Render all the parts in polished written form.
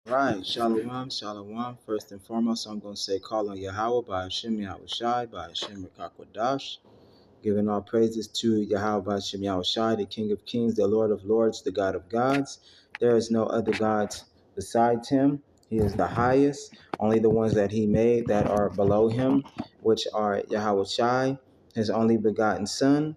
Right, Shalom, Shalom. First and foremost, I'm going to say, call on Yahweh by Hashem Yahweh Shai, by Hashem Rakakwadash. Giving all praises to Yahweh by Hashem Yahweh Shai, the King of Kings, the Lord of Lords, the God of gods. There is no other gods besides him. He is the highest. Only the ones that he made that are below him, which are Yahweh Shai, his only begotten Son,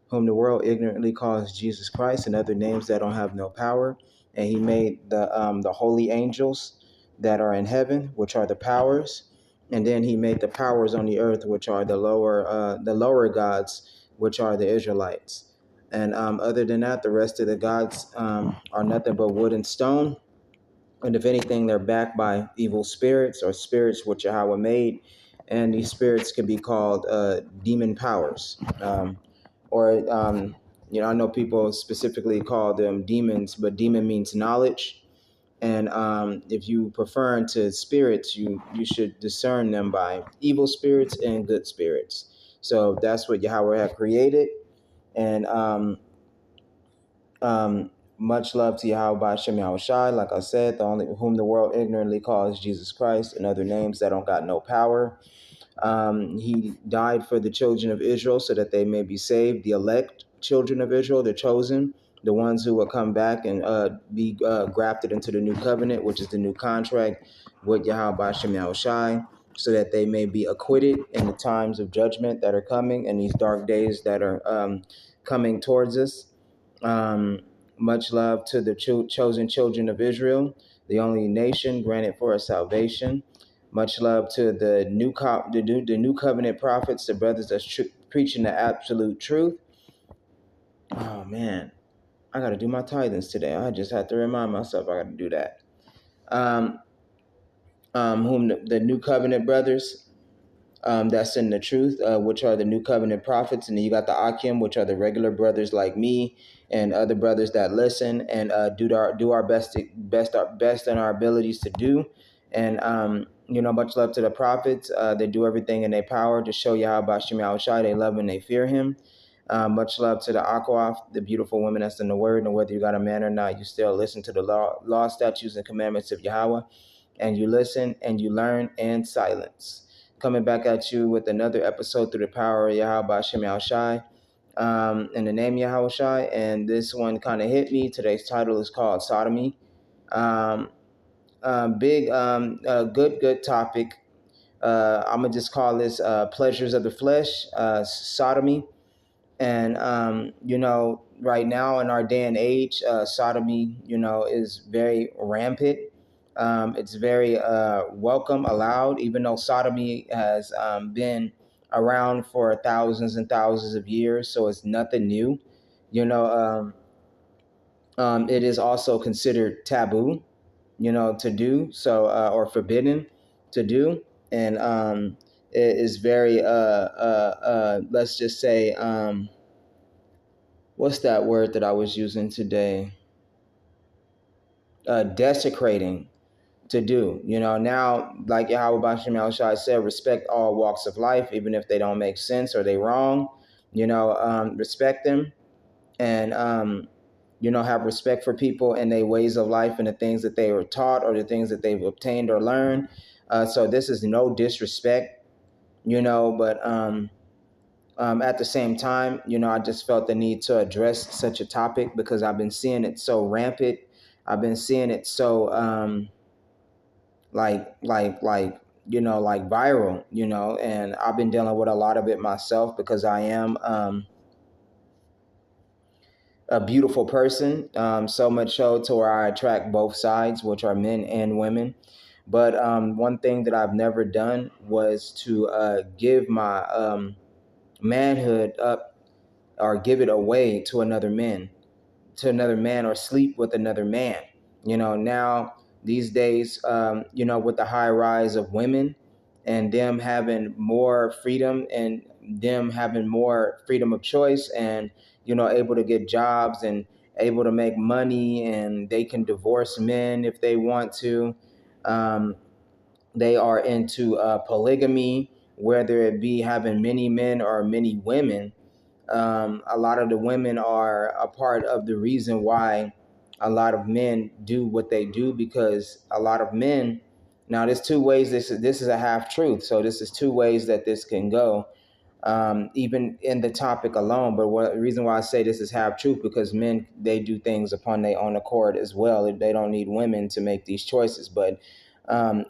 whom the world ignorantly calls Jesus Christ, and other names that don't have no power. And he made the holy angels that are in heaven, which are the powers, and then he made the powers on the earth, which are the lower gods, which are the Israelites. And other than that, the rest of the gods are nothing but wood and stone. And if anything, they're backed by evil spirits or spirits which Yahweh made. And these spirits can be called demon powers. I know people specifically call them demons, but demon means knowledge. And if you prefer to spirits, you should discern them by evil spirits and good spirits. So that's what Yahweh had created. And much love to Yahweh by Shem Yahweh Shai. Like I said, the only whom the world ignorantly calls Jesus Christ, and other names that don't got no power. He died for the children of Israel so that they may be saved, the elect children of Israel, the chosen, the ones who will come back and be grafted into the new covenant, which is the new contract with Yahweh Bashem Yahushai, so that they may be acquitted in the times of judgment that are coming and these dark days that are coming towards us. Much love to the chosen children of Israel, the only nation granted for us salvation. Much love to the new covenant prophets, the brothers that's preaching the absolute truth. Oh man, I got to do my tithings today. I just had to remind myself I got to do that. Whom the new covenant brothers, that's in the truth, which are the new covenant prophets, and then you got the Akim, which are the regular brothers like me and other brothers that listen and do our best in our abilities to do. And much love to the prophets. They do everything in their power to show you how about Shem Shai. They love and they fear him. Much love to the Akwaf, the beautiful women that's in the word, and whether you got a man or not, you still listen to the law, statutes, and commandments of Yahweh, and you listen and you learn in silence. Coming back at you with another episode through the power of Yahweh Hashem Yahushai, in the name Yahushai, and this one kind of hit me. Today's title is called Sodomy. Good topic. I'm gonna just call this pleasures of the flesh, sodomy. And right now in our day and age, sodomy, is very rampant. It's very welcome, allowed, even though sodomy has been around for thousands and thousands of years, so it's nothing new. It is also considered taboo, to do so, or forbidden to do, and it is very let's just say, what's that word that I was using today? Desecrating to do. Now, like Yahweh Bashem Yahushua said, respect all walks of life, even if they don't make sense or they wrong. Respect them, and have respect for people and their ways of life and the things that they were taught or the things that they've obtained or learned. So this is no disrespect, but at the same time, I just felt the need to address such a topic because I've been seeing it so rampant. I've been seeing it so like viral, and I've been dealing with a lot of it myself because I am a beautiful person, so much so to where I attract both sides, which are men and women. But one thing that I've never done was to give my manhood up or give it away to another man, or sleep with another man. Now these days, with the high rise of women and them having more freedom and them having more freedom of choice and, able to get jobs and able to make money, and they can divorce men if they want to. They are into polygamy, whether it be having many men or many women. A lot of the women are a part of the reason why a lot of men do what they do, because a lot of men, now there's two ways, this is a half truth, so this is two ways that this can go, even in the topic alone. But the reason why I say this is half truth, because men, they do things upon their own accord as well. They don't need women to make these choices. But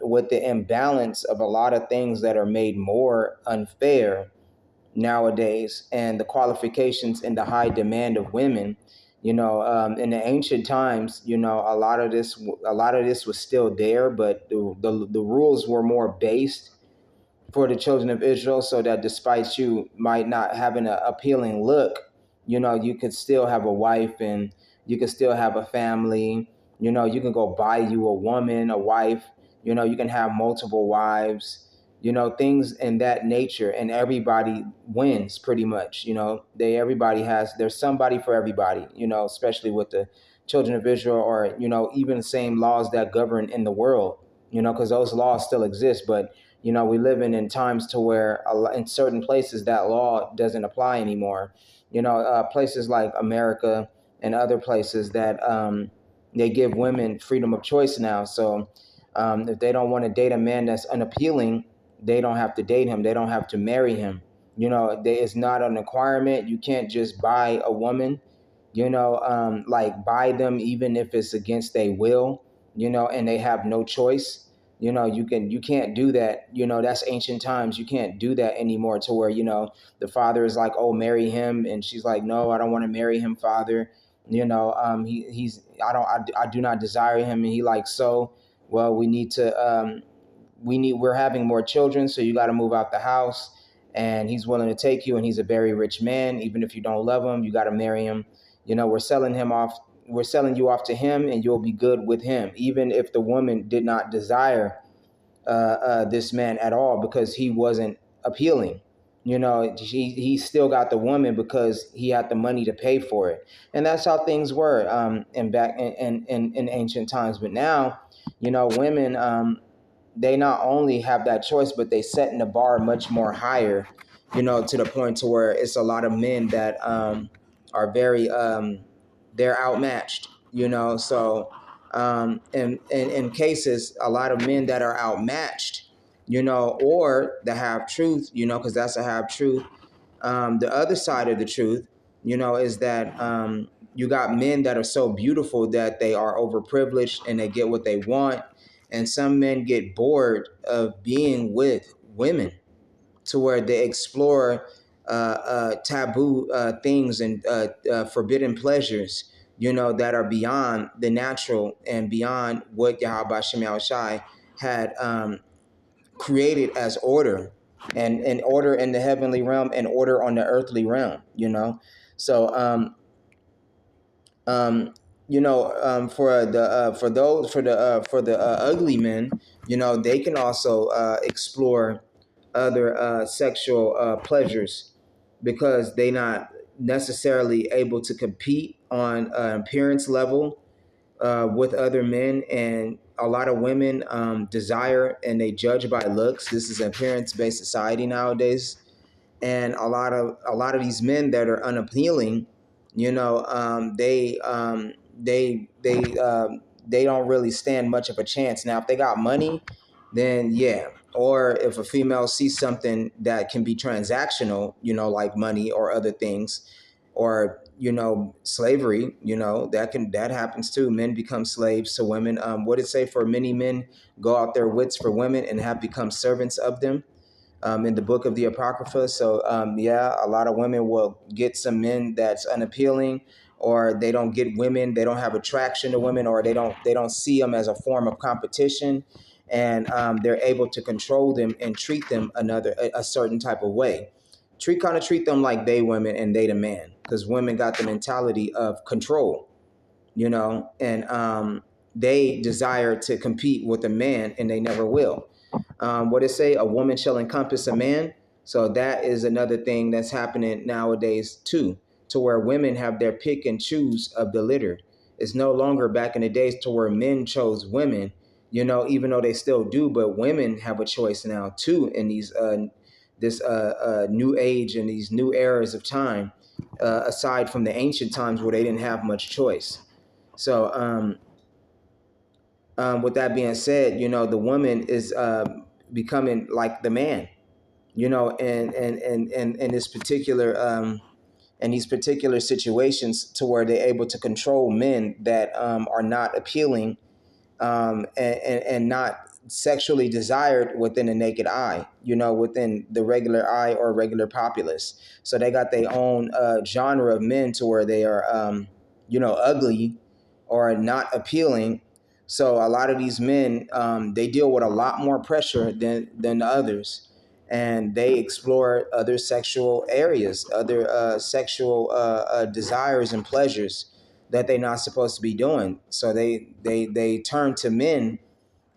with the imbalance of a lot of things that are made more unfair nowadays, and the qualifications and the high demand of women, in the ancient times, a lot of this was still there, but the rules were more based for the children of Israel, so that despite you might not having an appealing look, you could still have a wife, and you could still have a family. You can go buy you a woman, a wife. You can have multiple wives. Things in that nature, and everybody wins pretty much. Everybody there's somebody for everybody. Especially with the children of Israel, or even the same laws that govern in the world. Because those laws still exist, but we live in times to where in certain places that law doesn't apply anymore. Places like America and other places that they give women freedom of choice now. So if they don't want to date a man that's unappealing, they don't have to date him. They don't have to marry him. It's not an acquirement. You can't just buy a woman, like buy them even if it's against their will, and they have no choice. You can't do that. That's ancient times. You can't do that anymore, to where the father is like, oh, marry him, and she's like, no, I don't want to marry him, father. He's I do not desire him, and he like, so well, we're having more children, so you got to move out the house, and he's willing to take you, and he's a very rich man. Even if you don't love him, you got to marry him. We're selling you off to him, and you'll be good with him, even if the woman did not desire this man at all, because he wasn't appealing. He still got the woman because he had the money to pay for it, and that's how things were in ancient times. But now, women, they not only have that choice, but they set in the bar much more higher, to the point to where it's a lot of men that are very they're outmatched, so in cases, a lot of men that are outmatched, or the half truth, because that's a half truth. The other side of the truth, is that you got men that are so beautiful that they are overprivileged and they get what they want. And some men get bored of being with women, to where they explore taboo things and forbidden pleasures, that are beyond the natural and beyond what Yahweh Shem Yahushai had created as order, and order in the heavenly realm and order on the earthly realm. So for the ugly men, they can also explore other sexual pleasures, because they not necessarily able to compete on an appearance level with other men. And a lot of women desire and they judge by looks. This is an appearance-based society nowadays, and a lot of these men that are unappealing, they don't really stand much of a chance. Now, if they got money, then yeah. Or if a female sees something that can be transactional, like money or other things, or slavery, that happens too. Men become slaves to women. What did it say? For many men go out their wits for women and have become servants of them, in the book of the Apocrypha. So yeah, a lot of women will get some men that's unappealing, or they don't get women, they don't have attraction to women, or they don't see them as a form of competition, and they're able to control them and treat them a certain type of way. Treat them like they women and they the man, because women got the mentality of control, and they desire to compete with a man, and they never will. What it say? A woman shall encompass a man. So that is another thing that's happening nowadays too, to where women have their pick and choose of the litter. It's no longer back in the days to where men chose women, even though they still do, but women have a choice now too in this new age and these new eras of time, aside from the ancient times where they didn't have much choice. So with that being said, the woman is becoming like the man, and this particular in these particular situations to where they're able to control men that are not appealing and not sexually desired within the naked eye, within the regular eye or regular populace. So they got their own genre of men to where they are, ugly or not appealing. So a lot of these men, they deal with a lot more pressure than the others. And they explore other sexual areas, other sexual desires and pleasures that they're not supposed to be doing. So they turn to men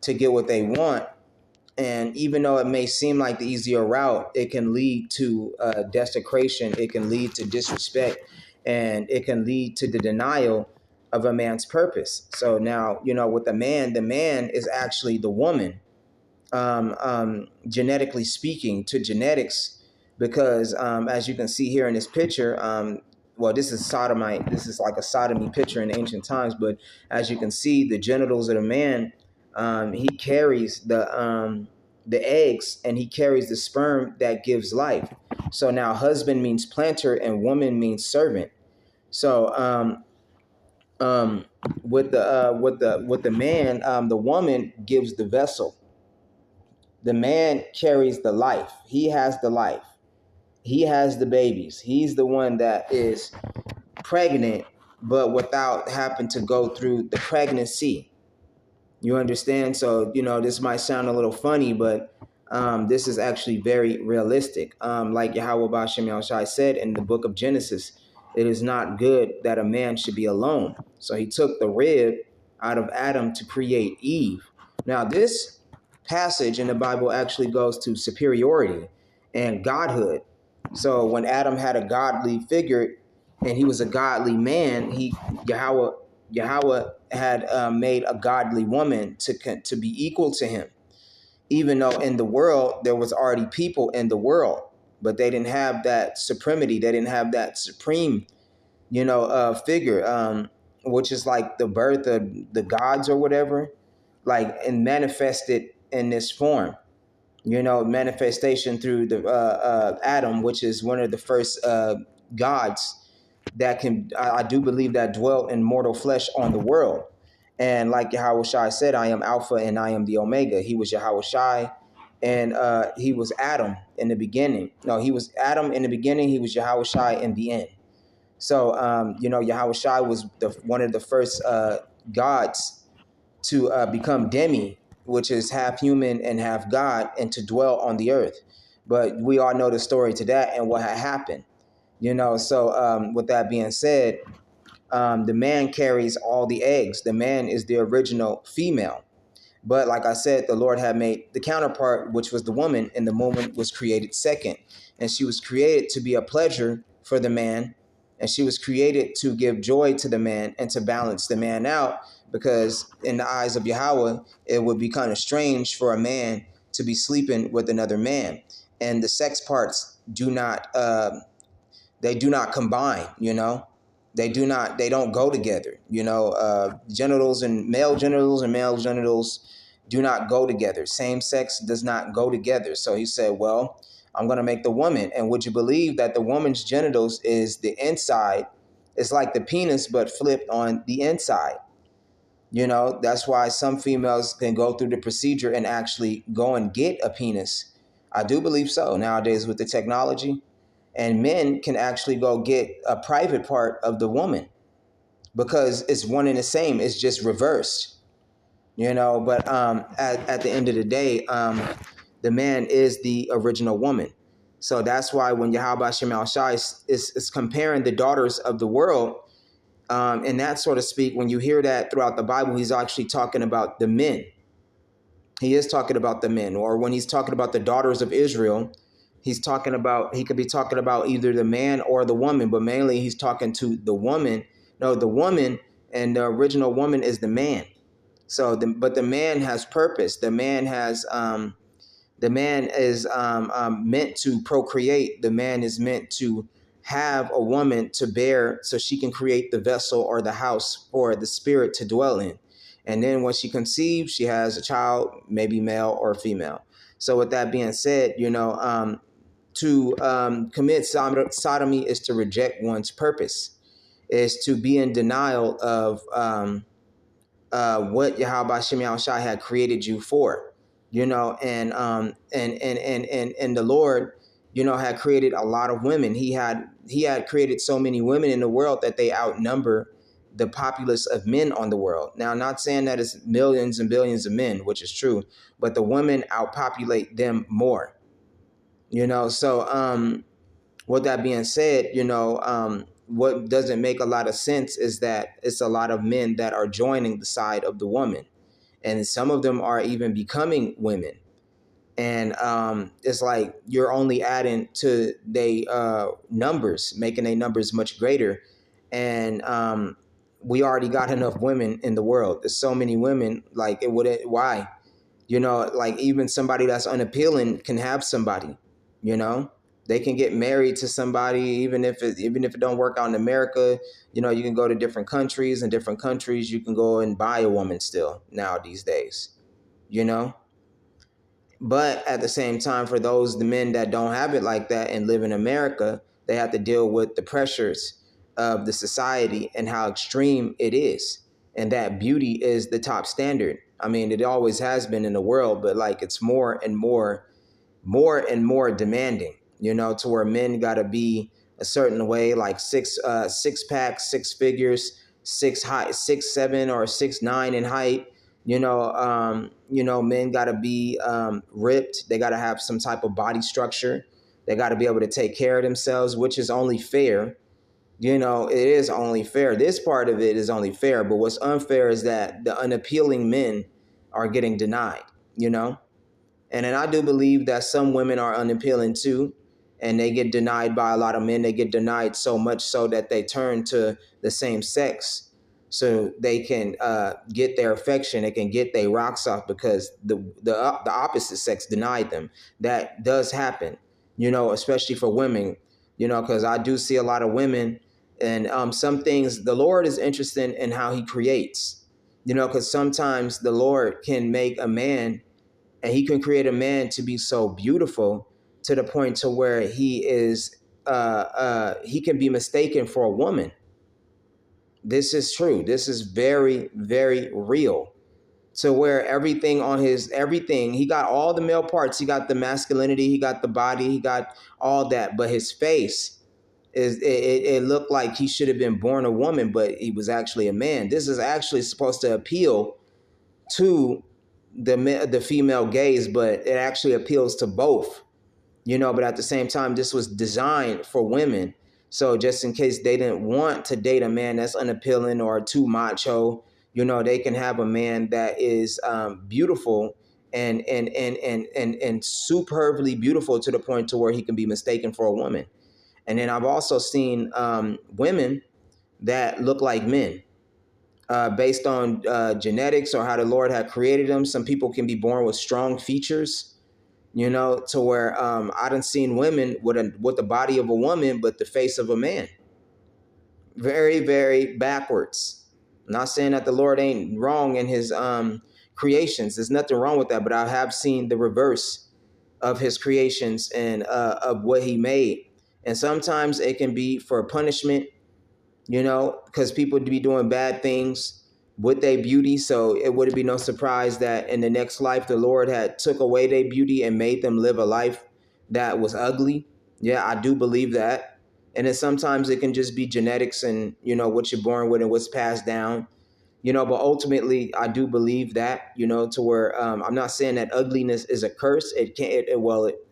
to get what they want. And even though it may seem like the easier route, it can lead to desecration, it can lead to disrespect, and it can lead to the denial of a man's purpose. So now, with the man is actually the woman, genetically speaking, to genetics, because as you can see here in this picture, well, this is sodomite. This is like a sodomy picture in ancient times. But as you can see, the genitals of the man, he carries the eggs, and he carries the sperm that gives life. So now, husband means planter, and woman means servant. So with the man, the woman gives the vessel. The man carries the life. He has the life. He has the babies. He's the one that is pregnant, but without having to go through the pregnancy. You understand? So, this might sound a little funny, but this is actually very realistic. Like Yahweh Bashem Yahushai said in the book of Genesis, it is not good that a man should be alone. So he took the rib out of Adam to create Eve. Now, this passage in the Bible actually goes to superiority and godhood. So when Adam had a godly figure and he was a godly man, Yahweh had made a godly woman to be equal to him, even though in the world there was already people in the world, but they didn't have that supremacy. They didn't have that supreme, figure, which is like the birth of the gods or whatever, like, and manifested in this form. Manifestation through the Adam, which is one of the first gods that I do believe that dwelt in mortal flesh on the world. And like Yahweh Shai said, I am Alpha and I am the Omega. He was Yahweh Shai, and he was Adam in the beginning. No, he was Adam in the beginning. He was Yahweh Shai in the end. So, Yahweh Shai was one of the first gods to become Demi, which is half human and half God, and to dwell on the earth. But we all know the story to that and what had happened. So with that being said, the man carries all the eggs. The man is the original female. But like I said, the Lord had made the counterpart, which was the woman, and the woman was created second. And she was created to be a pleasure for the man. And she was created to give joy to the man and to balance the man out, because in the eyes of Yahweh, it would be kind of strange for a man to be sleeping with another man. And the sex parts do not combine. They don't go together. Genitals and male genitals do not go together. Same sex does not go together. So he said, well, I'm going to make the woman. And would you believe that the woman's genitals is the inside? It's like the penis, but flipped on the inside. That's why some females can go through the procedure and actually go and get a penis. I do believe so nowadays with the technology. And men can actually go get a private part of the woman, because it's one and the same. It's just reversed, But at the end of the day, the man is the original woman. So that's why when Yahweh Shem Shai is comparing the daughters of the world, and that sort of speak, when you hear that throughout the Bible, he's actually talking about the men. He is talking about the men. Or when he's talking about the daughters of Israel, he could be talking about either the man or the woman, but mainly he's talking to the woman. No, the woman, and the original woman is the man. So, but the man has purpose. The man is meant to procreate. The man is meant to have a woman to bear so she can create the vessel or the house for the spirit to dwell in. And then when she conceives, she has a child, maybe male or female. So with that being said, to commit sodomy is to reject one's purpose, is to be in denial of what Yahweh Shem Shai had created you for, and the Lord, had created a lot of women. He had created so many women in the world that they outnumber the populace of men on the world. Now, not saying that it's millions and billions of men, which is true, but the women outpopulate them more. So with that being said, what doesn't make a lot of sense is that it's a lot of men that are joining the side of the woman, and some of them are even becoming women. And it's like you're only adding to their numbers, making their numbers much greater. And we already got enough women in the world. There's so many women, like it wouldn't, why? Like even somebody that's unappealing can have somebody, you know, they can get married to somebody, even if it don't work out in America, you can go to different countries, and different countries you can go and buy a woman still now these days, you know. But at the same time, for the men that don't have it like that and live in America, they have to deal with the pressures of the society and how extreme it is. And that beauty is the top standard. I mean, it always has been in the world, but like it's more and more demanding, to where men got to be a certain way, like six packs, six figures, 6'7" or 6'9" in height. Men got to be ripped. They got to have some type of body structure. They got to be able to take care of themselves, which is only fair. It is only fair. This part of it is only fair, but what's unfair is that the unappealing men are getting denied, And then I do believe that some women are unappealing too, and they get denied by a lot of men. They get denied so much so that they turn to the same sex so they can get their affection. They can get their rocks off because the opposite sex denied them. That does happen, especially for women, because I do see a lot of women, and some things the Lord is interested in how He creates, because sometimes the Lord can make a man, and He can create a man to be so beautiful to the point to where he can be mistaken for a woman. This is true. This is very, very real. To where everything, he got all the male parts. He got the masculinity, he got the body, he got all that. But his face, it looked like he should have been born a woman, but he was actually a man. This is actually supposed to appeal to the female gaze, but it actually appeals to both. But at the same time, this was designed for women. So just in case they didn't want to date a man that's unappealing or too macho, they can have a man that is beautiful and superbly beautiful to the point to where he can be mistaken for a woman. And then I've also seen women that look like men. Based on genetics or how the Lord had created them. Some people can be born with strong features, to where I done seen women with the body of a woman, but the face of a man. Very, very backwards. I'm not saying that the Lord ain't wrong in His creations. There's nothing wrong with that, but I have seen the reverse of His creations and of what He made. And sometimes it can be for punishment, because people be doing bad things with their beauty. So it wouldn't be no surprise that in the next life, the Lord had took away their beauty and made them live a life that was ugly. Yeah, I do believe that. And then sometimes it can just be genetics and, what you're born with and what's passed down. But ultimately, I do believe that, to where I'm not saying that ugliness is a curse. It can't,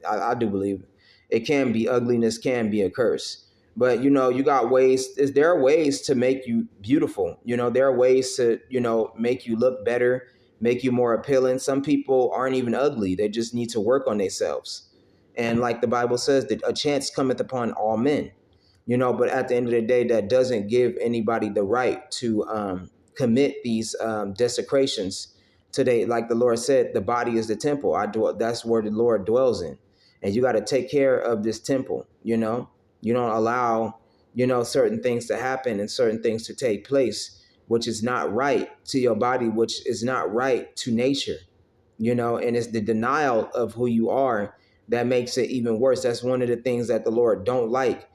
I do believe it can be, ugliness can be a curse. But, you got ways, there are ways to make you beautiful. There are ways to, make you look better, make you more appealing. Some people aren't even ugly. They just need to work on themselves. And like the Bible says, that a chance cometh upon all men, but at the end of the day, that doesn't give anybody the right to commit these desecrations today. Like the Lord said, the body is the temple. That's where the Lord dwells in. And you got to take care of this temple, You don't allow, certain things to happen and certain things to take place, which is not right to your body, which is not right to nature, and it's the denial of who you are that makes it even worse. That's one of the things that the Lord don't like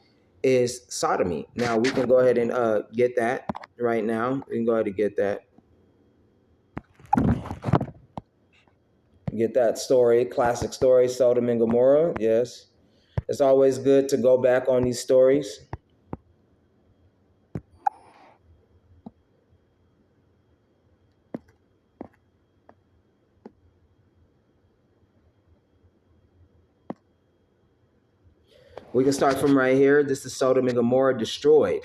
is sodomy. Now we can go ahead and get that right now. We can go ahead and get that story, classic story, Sodom and Gomorrah. Yes. It's always good to go back on these stories. We can start from right here. This is Sodom and Gomorrah destroyed.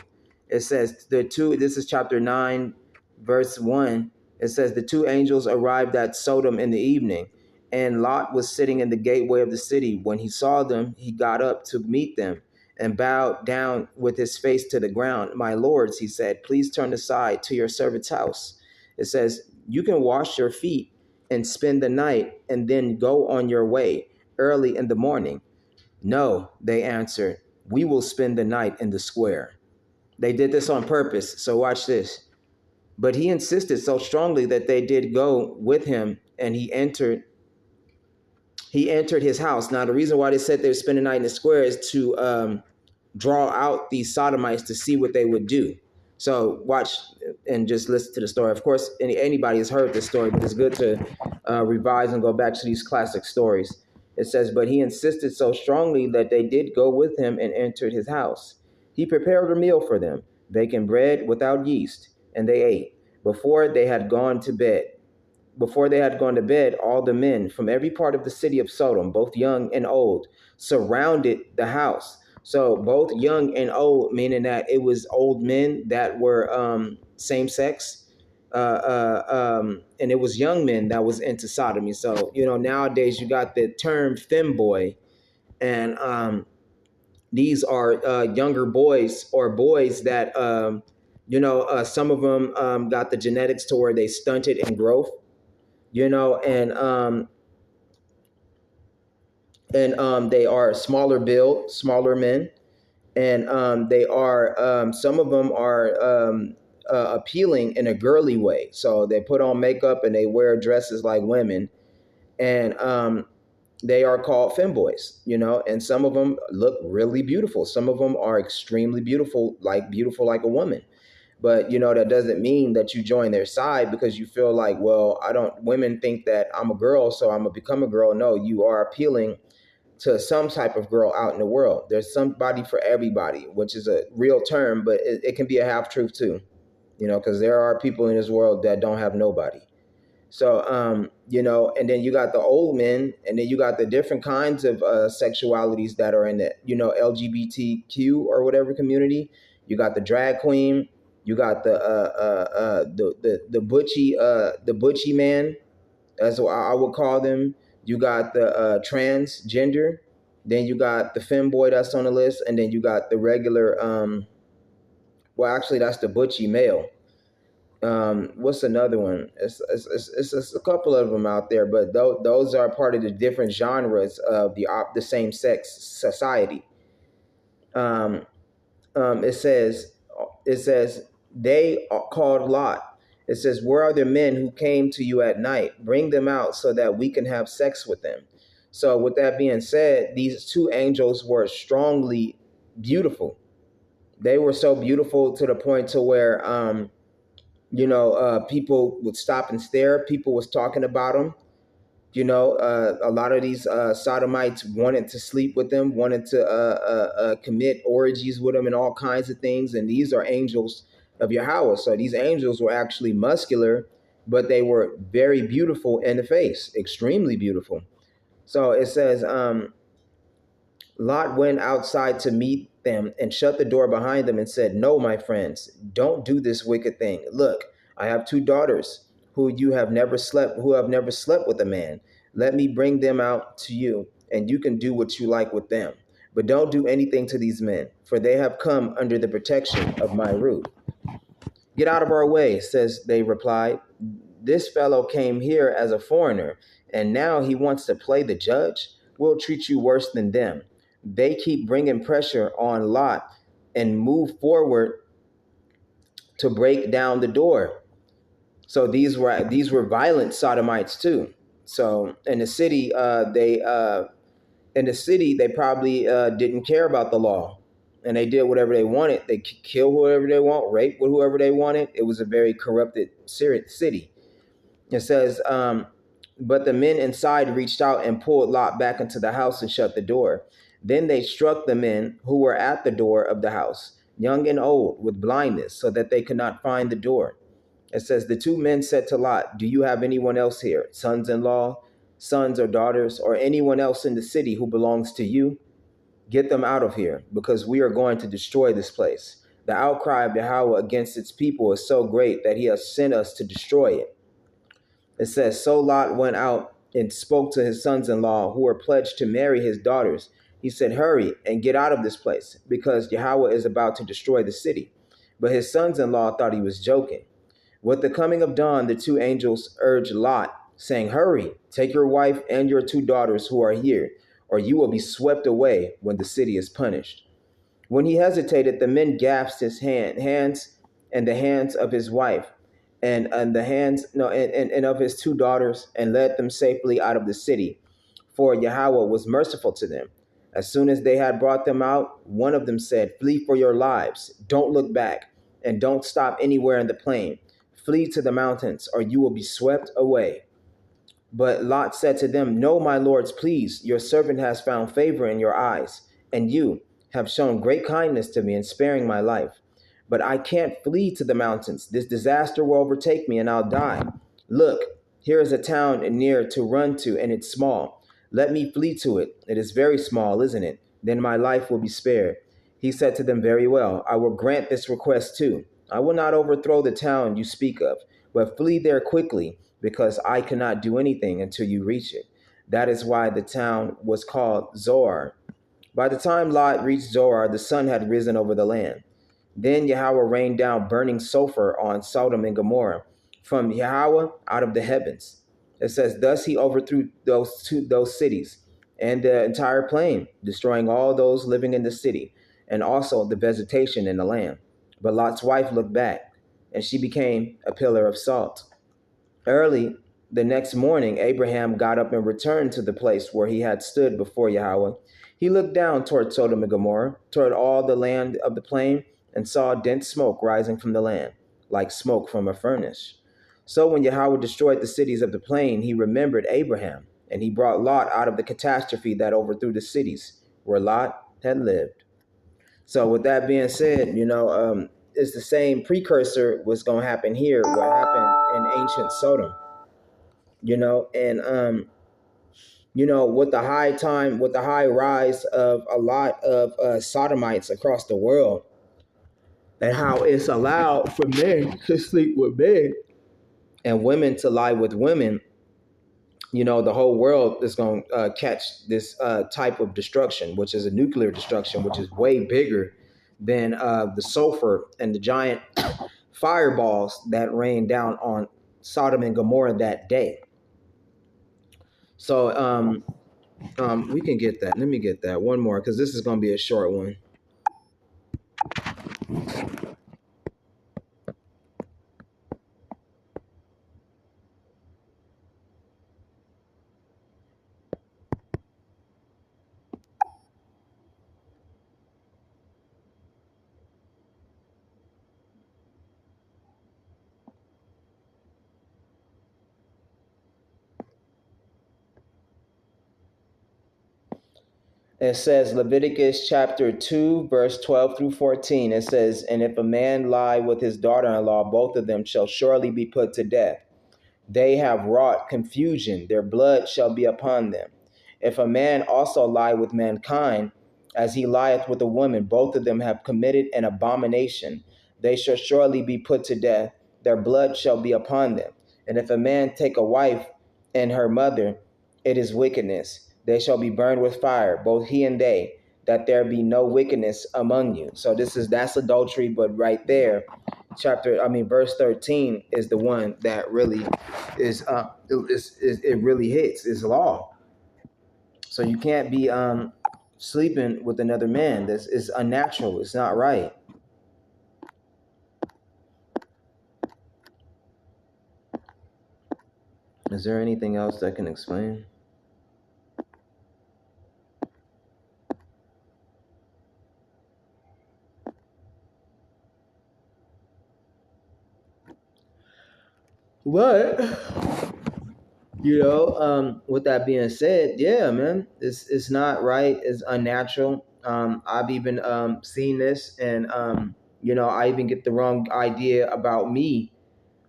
It says this is chapter 9, verse 1. It says the two angels arrived at Sodom in the evening, and Lot was sitting in the gateway of the city. When he saw them, he got up to meet them and bowed down with his face to the ground. My lords, he said, please turn aside to your servant's house. It says, you can wash your feet and spend the night and then go on your way early in the morning. No, they answered, we will spend the night in the square. They did this on purpose. So watch this. But he insisted so strongly that they did go with him, and he entered his house. Now, the reason why they said they would spend the night in the square is to draw out these sodomites to see what they would do. So watch and just listen to the story. Of course, anybody has heard this story, but it's good to revise and go back to these classic stories. It says, but he insisted so strongly that they did go with him and entered his house. He prepared a meal for them, baking bread without yeast, and they ate. Before they had gone to bed, all the men from every part of the city of Sodom, both young and old, surrounded the house. So both young and old, meaning that it was old men that were same sex, and it was young men that was into sodomy. So nowadays you got the term femboy, and these are younger boys or boys that some of them got the genetics to where they stunted in growth, and they are smaller build, smaller men, and they are some of them are appealing in a girly way. So they put on makeup and they wear dresses like women, and they are called femboys, and some of them look really beautiful. Some of them are extremely beautiful like a woman. But that doesn't mean that you join their side because you feel like, well, women think that I'm a girl, so I'm gonna become a girl. No, you are appealing to some type of girl out in the world. There's somebody for everybody, which is a real term, but it can be a half truth too, because there are people in this world that don't have nobody. So, and then you got the old men, and then you got the different kinds of sexualities that are in the, LGBTQ or whatever community. You got the drag queen, you got the butchie man. That's what I would call them. You got the transgender, then you got the femboy that's on the list, and then you got the regular. Well, actually, that's the butchie male. What's another one? It's a couple of them out there, but those are part of the different genres of the same sex society. Um, it says they called Lot. It says, where are the men who came to you at night? Bring them out so that we can have sex with them. So with that being said, these two angels were strongly beautiful. They were so beautiful to the point to where people would stop and stare. People was talking about them. A lot of these sodomites wanted to sleep with them, wanted to commit orgies with them and all kinds of things. And these are angels of Yahweh. So these angels were actually muscular, but they were very beautiful in the face, extremely beautiful. So it says, Lot went outside to meet them and shut the door behind them and said, no, my friends, don't do this wicked thing. Look, I have two daughters who have never slept with a man. Let me bring them out to you, and you can do what you like with them. But don't do anything to these men, for they have come under the protection of my roof. Get out of our way, they replied. This fellow came here as a foreigner, and now he wants to play the judge. We'll treat you worse than them. they keep bringing pressure on Lot and move forward to break down the door. So these were violent sodomites too. So in the city they probably didn't care about the law, and they did whatever they wanted. They kill whoever they want, rape with whoever they wanted. It was a very corrupted city. It says, but the men inside reached out and pulled Lot back into the house and shut the door. Then they struck the men who were at the door of the house, young and old, with blindness, so that they could not find the door. It says, the two men said to Lot, do you have anyone else here, sons in law, sons or daughters, or anyone else in the city who belongs to you? Get them out of here, because we are going to destroy this place. The outcry of Yahweh against its people is so great that he has sent us to destroy it. It says, so Lot went out and spoke to his sons in law who were pledged to marry his daughters. He said, hurry and get out of this place, because Yahweh is about to destroy the city. But his sons in law thought he was joking. With the coming of dawn, the two angels urged Lot, saying, hurry, take your wife and your two daughters who are here, or you will be swept away when the city is punished. When he hesitated, the men gasped his hands and the hands of his wife and the hands no and of his two daughters, and led them safely out of the city, for Yahweh was merciful to them. As soon as they had brought them out, one of them said, flee for your lives, don't look back, and don't stop anywhere in the plain. Flee to the mountains, or you will be swept away. But Lot said to them, no, my lords, please, your servant has found favor in your eyes, and you have shown great kindness to me in sparing my life. But I can't flee to the mountains. This disaster will overtake me and I'll die. Look, here is a town near to run to, and it's small. Let me flee to it. It is very small, isn't it? Then my life will be spared. He said to them, very well, I will grant this request too. I will not overthrow the town you speak of, but flee there quickly, because I cannot do anything until you reach it. That is why the town was called Zoar. By the time Lot reached Zoar, the sun had risen over the land. Then Yahweh rained down burning sulfur on Sodom and Gomorrah from Yahweh out of the heavens. It says, thus he overthrew those cities and the entire plain, destroying all those living in the city, and also the vegetation in the land. But Lot's wife looked back, and she became a pillar of salt. Early the next morning, Abraham got up and returned to the place where he had stood before Yahweh. He looked down toward Sodom and Gomorrah, toward all the land of the plain, and saw dense smoke rising from the land, like smoke from a furnace. So when Yahweh destroyed the cities of the plain, he remembered Abraham, and he brought Lot out of the catastrophe that overthrew the cities where Lot had lived. So with that being said, it's the same precursor was going to happen here, what happened in ancient Sodom, and with the high rise of a lot of sodomites across the world, and how it's allowed for men to sleep with men and women to lie with women, the whole world is going to catch this type of destruction, which is a nuclear destruction, which is way bigger than the sulfur and the giant fireballs that rained down on Sodom and Gomorrah that day. So we can get that. Let me get that one more, because this is going to be a short one. It says Leviticus chapter 2, verse 12 through 14. It says, and if a man lie with his daughter-in-law, both of them shall surely be put to death. They have wrought confusion, their blood shall be upon them. If a man also lie with mankind, as he lieth with a woman, both of them have committed an abomination. They shall surely be put to death, their blood shall be upon them. And if a man take a wife and her mother, it is wickedness. They shall be burned with fire, both he and they, that there be no wickedness among you. So that's adultery, but right there, verse 13 is the one that really it really hits is law. So you can't be sleeping with another man. This is unnatural. It's not right. Is there anything else that can explain? But with that being said, yeah, man, it's not right. It's unnatural. I've even seen this, and I even get the wrong idea about me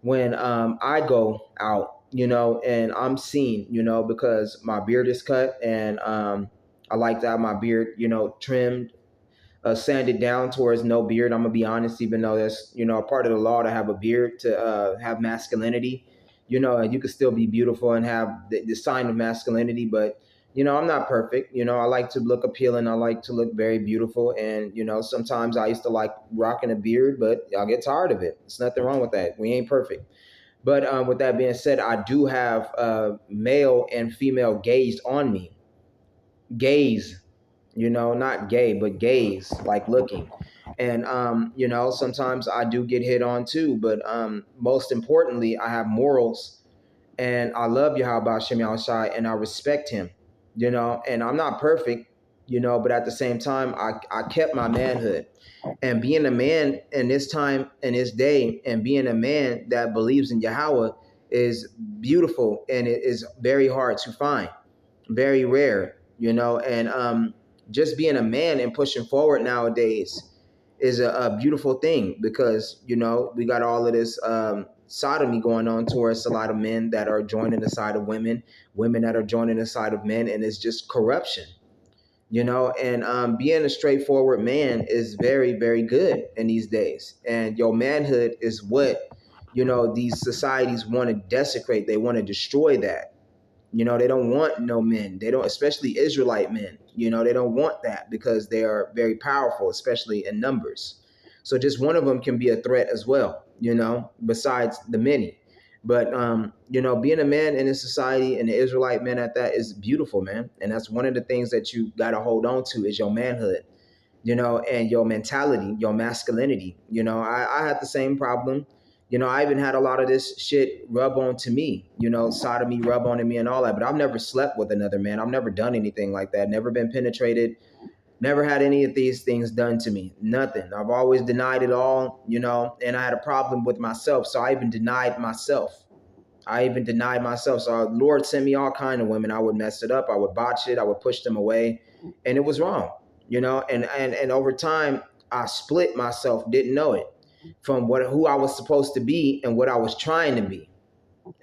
when I go out, and I'm seen, because my beard is cut, and I like to have my beard, trimmed, sanded down towards no beard. I'm gonna be honest, even though that's a part of the law to have a beard to have masculinity. And you can still be beautiful and have the sign of masculinity, but I'm not perfect. I like to look appealing. I like to look very beautiful, and sometimes I used to like rocking a beard, but I'll get tired of it. There's nothing wrong with that. We ain't perfect. But with that being said, I do have male and female gaze on me. Gaze, not gay, but gaze, like looking. And sometimes I do get hit on too. But most importantly, I have morals, and I love Yahweh Shem Shai, and I respect him. And I'm not perfect, but at the same time, I kept my manhood. And being a man in this time, in this day, and being a man that believes in Yahweh is beautiful, and it is very hard to find, very rare, and just being a man and pushing forward nowadays is a beautiful thing, because we got all of this sodomy going on towards a lot of men that are joining the side of women, women that are joining the side of men, and it's just corruption. And being a straightforward man is very, very good in these days. And your manhood is what these societies want to desecrate. They want to destroy that. They don't want no men. They don't, especially Israelite men. They don't want that, because they are very powerful, especially in numbers. So just one of them can be a threat as well, besides the many. But being a man in a society, and the Israelite men at that, is beautiful, man. And that's one of the things that you got to hold on to, is your manhood, and your mentality, your masculinity. I had the same problem. I even had a lot of this shit rub on to me, sodomy rub on to me and all that. But I've never slept with another man. I've never done anything like that. Never been penetrated. Never had any of these things done to me. Nothing. I've always denied it all, and I had a problem with myself. So I even denied myself. So Lord sent me all kind of women. I would mess it up. I would botch it. I would push them away. And it was wrong, and over time, I split myself, didn't know it, from who I was supposed to be and what I was trying to be,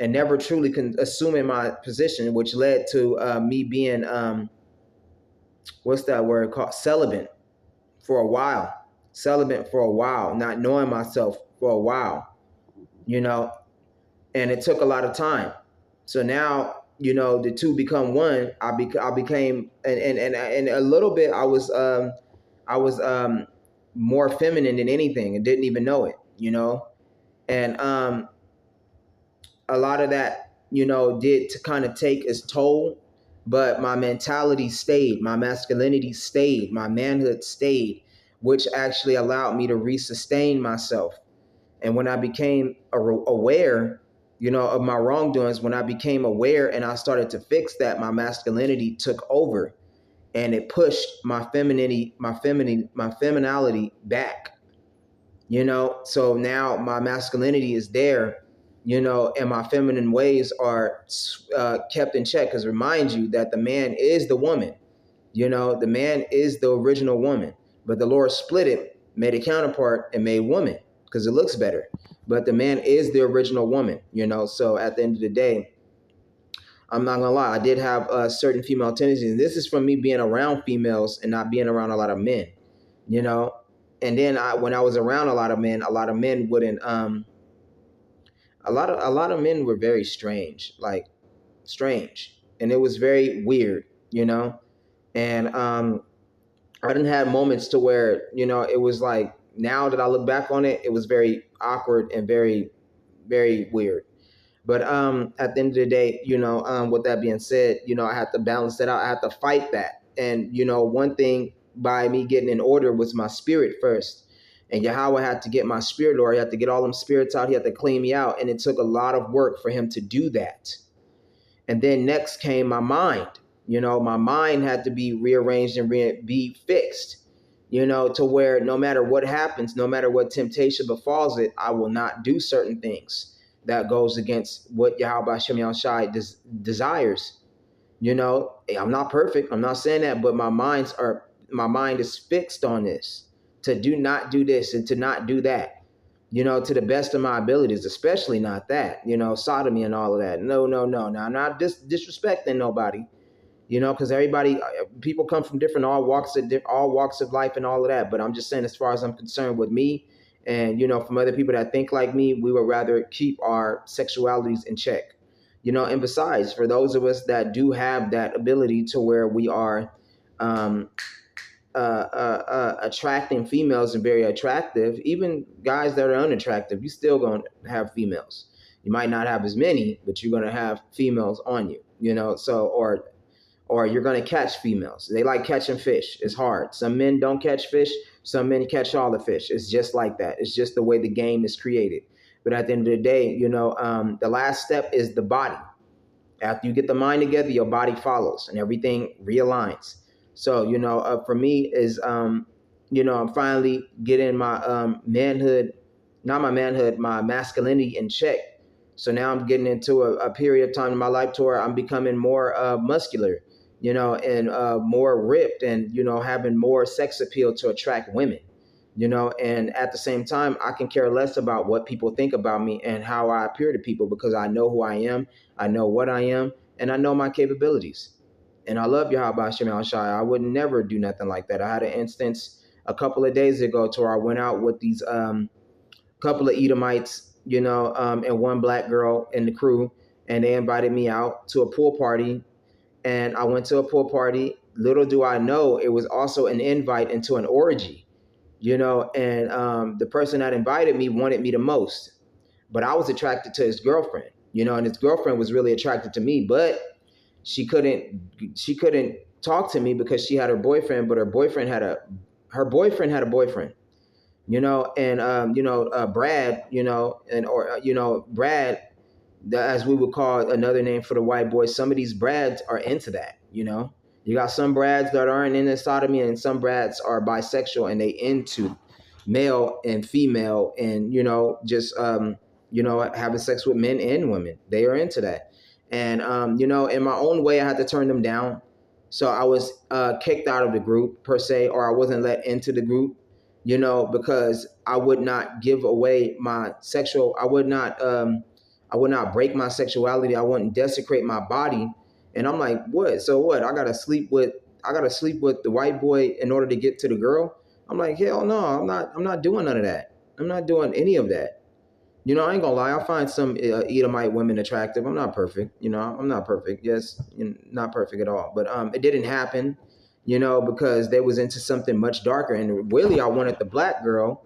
and never truly assuming my position, which led to me being what's that word called, celibate for a while, not knowing myself for a while, and it took a lot of time. So now the two become one. I became, and a little bit I was more feminine than anything, and didn't even know it, and a lot of that, did to kind of take its toll, but my mentality stayed, my masculinity stayed, my manhood stayed, which actually allowed me to resustain myself. And when I became aware, of my wrongdoings, when I became aware and I started to fix that, my masculinity took over, and it pushed my femininality back. So now my masculinity is there, and my feminine ways are kept in check, because remind you that the man is the woman. The man is the original woman, but the Lord split it, made a counterpart, and made woman, because it looks better. But the man is the original woman. So at the end of the day, I'm not gonna lie, I did have certain female tendencies, and this is from me being around females and not being around a lot of men. you know. And then when I was around a lot of men wouldn't. A lot of men were very strange, like strange, and it was very weird. And I didn't have moments to where it was like, now that I look back on it, it was very awkward and very, very weird. But at the end of the day, with that being said, I had to balance that out. I had to fight that. And one thing by me getting in order was my spirit first. And Yahweh had to get my spirit, or he had to get all them spirits out. He had to clean me out. And it took a lot of work for him to do that. And then next came my mind. My mind had to be rearranged and be fixed, to where no matter what happens, no matter what temptation befalls it, I will not do certain things that goes against what Yahweh Shem Shai desires. I'm not perfect. I'm not saying that, but my mind is fixed on this, to do not do this and to not do that, to the best of my abilities, especially not that, sodomy and all of that. No, no, no. Now, I'm not disrespecting nobody, because everybody, people come from different, all walks of life and all of that. But I'm just saying, as far as I'm concerned with me and, from other people that think like me, we would rather keep our sexualities in check, and besides, for those of us that do have that ability to where we are, attracting females and very attractive, even guys that are unattractive, you still gonna have females. You might not have as many, but you're gonna have females on you, so, or you're gonna catch females. They like catching fish. It's hard. Some men don't catch fish, some men catch all the fish. It's just like that. It's just the way the game is created. But at the end of the day, the last step is the body. After you get the mind together, your body follows and everything realigns. So, for me is, I'm finally getting my manhood, not my manhood, my masculinity in check. So now I'm getting into a period of time in my life to where I'm becoming more muscular, and more ripped and, having more sex appeal to attract women, and at the same time, I can care less about what people think about me and how I appear to people, because I know who I am, I know what I am, and I know my capabilities. And I love Yahweh Shem Shai. I would never do nothing like that. I had an instance a couple of days ago to where I went out with these couple of Edomites, and one black girl in the crew, and they invited me out to a pool party. And I went to a pool party. Little do I know, it was also an invite into an orgy, and the person that invited me wanted me the most. But I was attracted to his girlfriend, and his girlfriend was really attracted to me, but she couldn't talk to me because she had her boyfriend, but her boyfriend had a boyfriend, and Brad, Brad, as we would call another name for the white boys. Some of these Brads are into that, You got some Brads that aren't into sodomy, and some Brads are bisexual and they into male and female, and just having sex with men and women. They are into that. And in my own way, I had to turn them down. So I was kicked out of the group per se, or I wasn't let into the group, because I would not give away my sexual. I would not break my sexuality. I wouldn't desecrate my body. And I'm like, what? So what? I gotta sleep with the white boy in order to get to the girl. I'm like, hell no, I'm not doing none of that. I'm not doing any of that. I ain't gonna lie. I find some Edomite women attractive. I'm not perfect. I'm not perfect. Yes, not perfect at all. But it didn't happen, because they was into something much darker. And really, I wanted the black girl,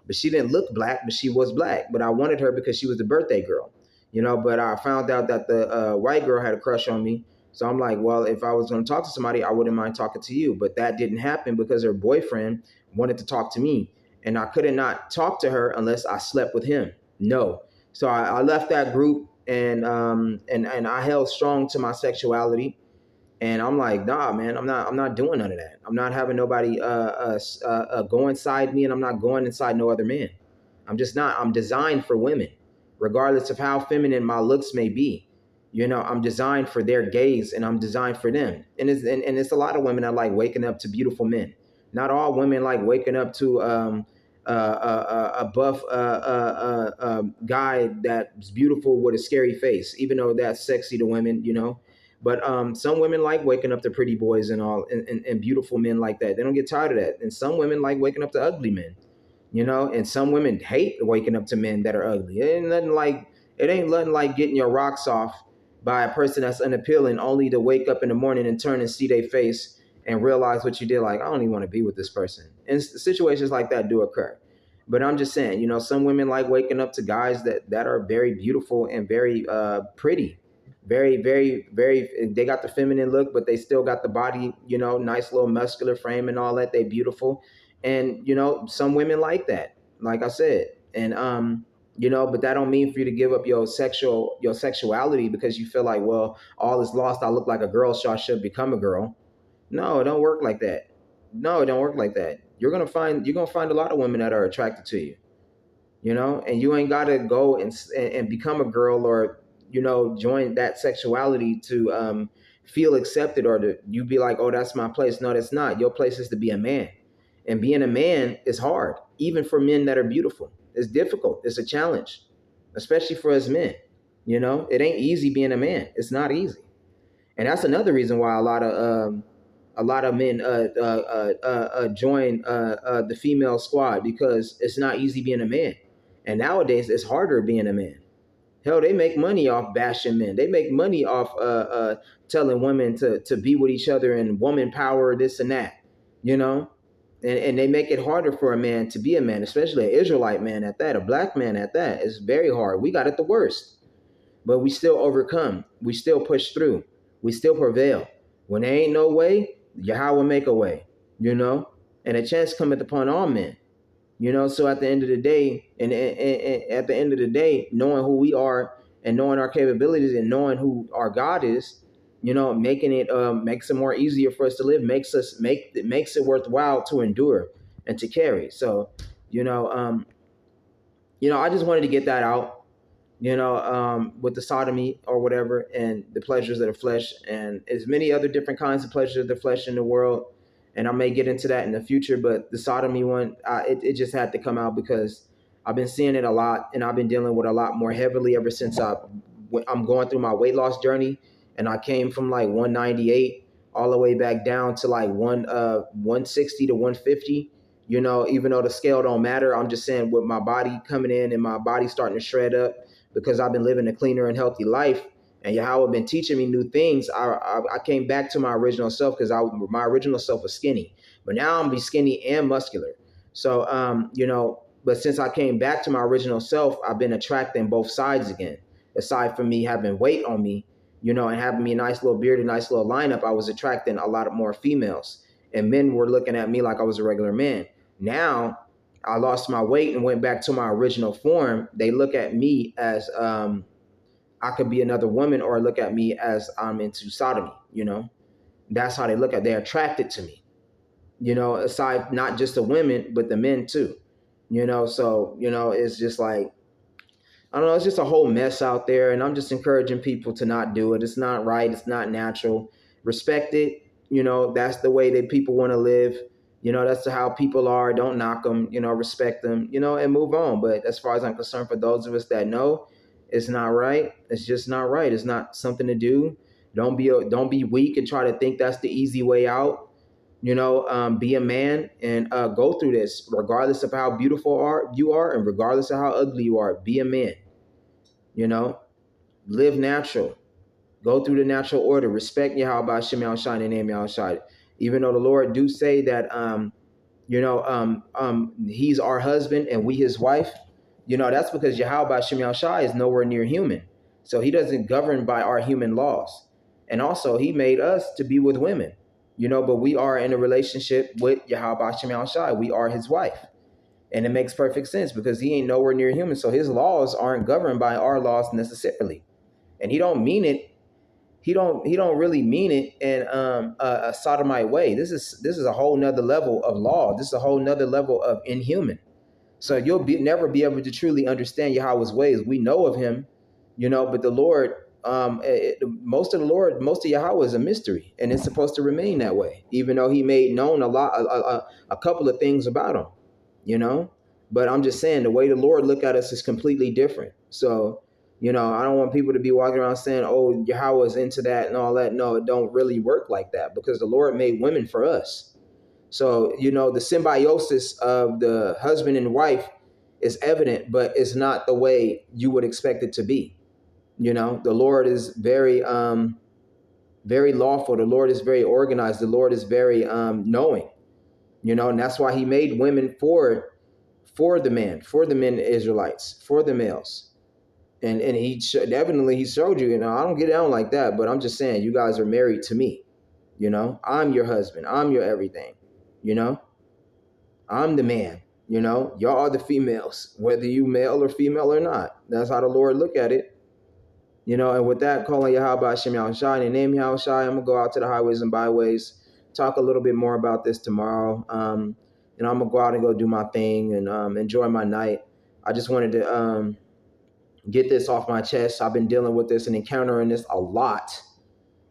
but she didn't look black, but she was black. But I wanted her because she was the birthday girl, But I found out that the white girl had a crush on me. So I'm like, well, if I was going to talk to somebody, I wouldn't mind talking to you. But that didn't happen because her boyfriend wanted to talk to me. And I couldn't not talk to her unless I slept with him. No. So I left that group, and I held strong to my sexuality. And I'm like, nah, man, I'm not doing none of that. I'm not having nobody go inside me, and I'm not going inside no other man. I'm just not. I'm designed for women, regardless of how feminine my looks may be. I'm designed for their gaze, and I'm designed for them. And it's a lot of women that like waking up to beautiful men. Not all women like waking up to a buff guy that's beautiful with a scary face, even though that's sexy to women, But some women like waking up to pretty boys and all, and beautiful men like that. They don't get tired of that. And some women like waking up to ugly men, And some women hate waking up to men that are ugly. It ain't nothing like getting your rocks off by a person that's unappealing, only to wake up in the morning and turn and see their face and realize what you did. Like, I don't even want to be with this person. And situations like that do occur. But I'm just saying, some women like waking up to guys that are very beautiful and very pretty, Very, very, very. They got the feminine look, but they still got the body. Nice little muscular frame and all that. They beautiful, and some women like that. Like I said, and but that don't mean for you to give up your sexuality because you feel like, well, all is lost. I look like a girl, so I should become a girl. No, it don't work like that. No, it don't work like that. You're gonna find a lot of women that are attracted to you, and you ain't gotta go and become a girl or join that sexuality to feel accepted or to you be like, oh, that's my place. No, that's not. Your place is to be a man, and being a man is hard, even for men that are beautiful. It's difficult. It's a challenge, especially for us men. It ain't easy being a man. It's not easy, and that's another reason why a lot of men join the female squad because it's not easy being a man. And nowadays, it's harder being a man. Hell, they make money off bashing men. They make money off telling women to be with each other and woman power, this and that, you know? And they make it harder for a man to be a man, especially an Israelite man at that, a black man at that. It's very hard. We got it the worst, but we still overcome. We still push through. We still prevail. When there ain't no way, Yahweh make a way, And a chance cometh upon all men. So at the end of the day, and at the end of the day, knowing who we are and knowing our capabilities and knowing who our God is, making it makes it more easier for us to live, makes it worthwhile to endure and to carry. So, I just wanted to get that out, with the sodomy or whatever, and the pleasures of the flesh, and as many other different kinds of pleasures of the flesh in the world. And I may get into that in the future, but the sodomy one, it just had to come out because I've been seeing it a lot, and I've been dealing with a lot more heavily ever since I'm going through my weight loss journey, and I came from like 198 all the way back down to like 160 to 150. Even though the scale don't matter, I'm just saying with my body coming in and my body starting to shred up because I've been living a cleaner and healthy life. And Yahweh been teaching me new things. I came back to my original self because my original self was skinny, but now I'm be skinny and muscular. So but since I came back to my original self, I've been attracting both sides again. Aside from me having weight on me, and having me a nice little beard, a nice little lineup, I was attracting a lot more females, and men were looking at me like I was a regular man. Now I lost my weight and went back to my original form. They look at me as I could be another woman, or look at me as I'm into sodomy. That's how they look at it. They're attracted to me, aside not just the women, but the men too, so, it's just like, I don't know, it's just a whole mess out there. And I'm just encouraging people to not do it. It's not right. It's not natural. Respect it. That's the way that people want to live. That's how people are. Don't knock them, respect them, and move on. But as far as I'm concerned, for those of us that know, it's not right. It's just not right. It's not something to do. Don't be weak and try to think that's the easy way out. Be a man and go through this, regardless of how beautiful you are, and regardless of how ugly you are. Be a man. Live natural. Go through the natural order. Respect Yahweh Shem Yahushai and name Yahushai. Even though the Lord do say that he's our husband and we his wife, that's because Yahweh Shem Yahushai is nowhere near human. So he doesn't govern by our human laws. And also he made us to be with women, but we are in a relationship with Yahweh Shem Yahushai. We are his wife. And it makes perfect sense because he ain't nowhere near human. So his laws aren't governed by our laws necessarily. And he don't mean it. He don't really mean it in a sodomite way. This is a whole nother level of law. This is a whole nother level of inhuman. So you'll never be able to truly understand Yahweh's ways. We know of him, but the Lord, most of Yahweh is a mystery, and it's supposed to remain that way, even though he made known a couple of things about him, but I'm just saying the way the Lord look at us is completely different. So, I don't want people to be walking around saying, oh, Yahweh is into that and all that. No, it don't really work like that because the Lord made women for us. So, the symbiosis of the husband and wife is evident, but it's not the way you would expect it to be. The Lord is very, very lawful. The Lord is very organized. The Lord is very knowing, and that's why he made women for the men Israelites, for the males. And he definitely he showed you. You know, I don't get down like that, but I'm just saying, you guys are married to me. You know, I'm your husband. I'm your everything. You know, I'm the man. You know, y'all are the females, whether you male or female or not. That's how the Lord look at it. You know, and with that, calling Yahweh Hashem Yahushai and the name Yahushai, I'm gonna go out to the highways and byways, talk a little bit more about this tomorrow. And I'm gonna go out and go do my thing and enjoy my night. I just wanted to get this off my chest. I've been dealing with this and encountering this a lot.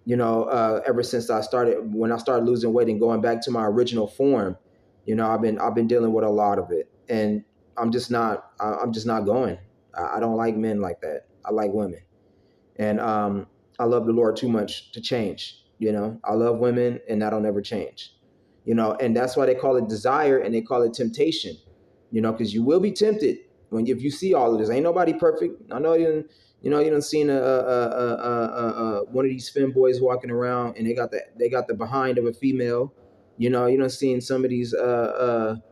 You know, ever since when I started losing weight and going back to my original form. You know, I've been dealing with a lot of it, and I'm just not going. I don't like men like that. I like women. And I love the Lord too much to change. You know, I love women, and that'll never change. You know, and that's why they call it desire and they call it temptation. You know, because you will be tempted if you see all of this. Ain't nobody perfect. I know you know you done seen one of these femboys walking around and they got the behind of a female. You know, you done seen some of these men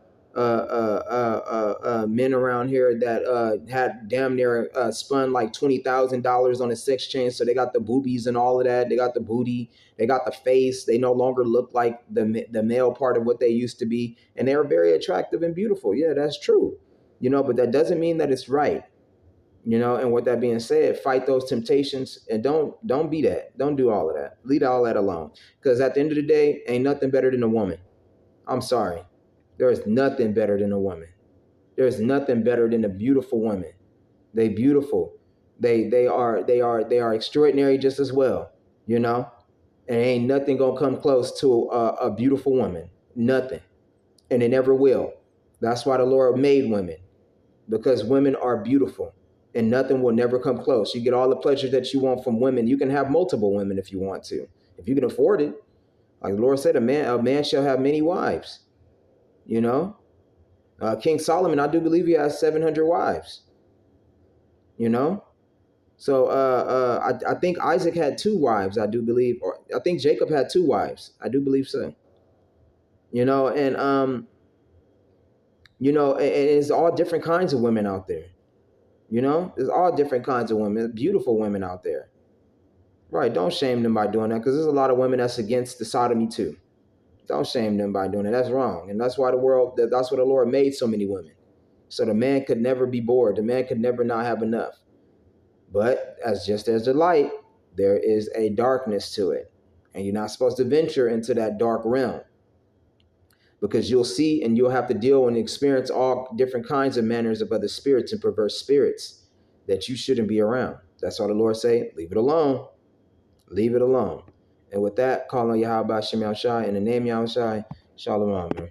around here that had damn near spun like $20,000 on a sex change. So they got the boobies and all of that. They got the booty. They got the face. They no longer look like the male part of what they used to be, and they are very attractive and beautiful. Yeah, that's true. You know, but that doesn't mean that it's right. You know, and with that being said, fight those temptations and don't be that. Don't do all of that. Leave all that alone. Because at the end of the day, ain't nothing better than a woman. I'm sorry. There is nothing better than a woman. There's nothing better than a beautiful woman. They beautiful. They are extraordinary just as well. You know, and ain't nothing gonna come close to a beautiful woman. Nothing, and it never will. That's why the Lord made women, because women are beautiful, and nothing will never come close. You get all the pleasure that you want from women. You can have multiple women if you want to, if you can afford it. Like the Lord said, a man shall have many wives. You know, King Solomon, I do believe he has 700 wives. You know, so I think Isaac had 2 wives. I do believe, or I think Jacob had 2 wives. I do believe so. You know, and you know, and it's all different kinds of women out there. You know, there's all different kinds of women, beautiful women out there. Right? Don't shame them by doing that, because there's a lot of women that's against the sodomy too. Don't shame them by doing it. That's wrong, and that's why that's why the Lord made so many women, so the man could never be bored. The man could never not have enough. But just as the light, there is a darkness to it, and you're not supposed to venture into that dark realm, because you'll see and you'll have to deal and experience all different kinds of manners of other spirits and perverse spirits that you shouldn't be around. That's why the Lord say, leave it alone. Leave it alone. And with that, call on Yahweh Shem Yahushai in the name Yahushai. Shalom, man.